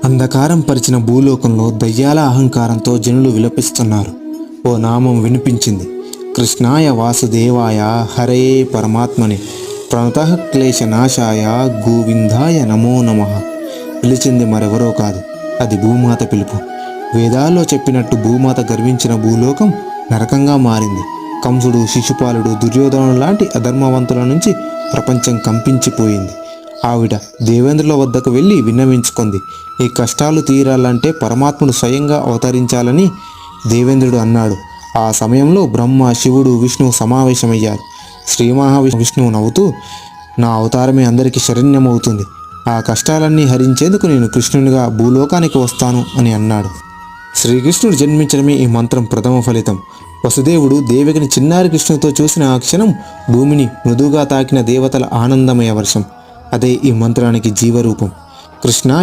అంధకారం పరిచిన భూలోకంలో దయ్యాల అహంకారంతో జనులు విలపిస్తున్నారు. ఓ నామం వినిపించింది. కృష్ణాయ వాసుదేవాయ హరే పరమాత్మని ప్రణతః క్లేశనాశాయ గోవిందాయ నమో నమః. పిలిచింది మరెవరో కాదు, అది భూమాత పిలుపు. వేదాల్లో చెప్పినట్టు భూమాత గర్వించిన భూలోకం నరకంగా మారింది. కంసుడు, శిశుపాలుడు, దుర్యోధనుడు లాంటి అధర్మవంతుల నుంచి ప్రపంచం కంపించిపోయింది. ఆవిడ దేవేంద్రుల వద్దకు వెళ్ళి విన్నవించుకుంది. ఈ కష్టాలు తీరాలంటే పరమాత్ముడు స్వయంగా అవతరించాలని దేవేంద్రుడు అన్నాడు. ఆ సమయంలో బ్రహ్మ, శివుడు, విష్ణువు సమావేశమయ్యారు. శ్రీ మహావిష్ణువు నవ్వుతూ, నా అవతారమే అందరికీ శరణ్యమవుతుంది. ఆ కష్టాలన్నీ హరించేందుకు నేను కృష్ణునిగా భూలోకానికి వస్తాను అని అన్నాడు. శ్రీకృష్ణుడు జన్మించడమే ఈ మంత్రం ప్రథమ ఫలితం. వసుదేవుడు దేవకిని చిన్నారి కృష్ణుతో చూసిన ఆ క్షణం భూమిని మృదువుగా తాకిన దేవతల ఆనందమయ వర్షం. అదే ఈ మంత్రానికి జీవరూపం. కృష్ణ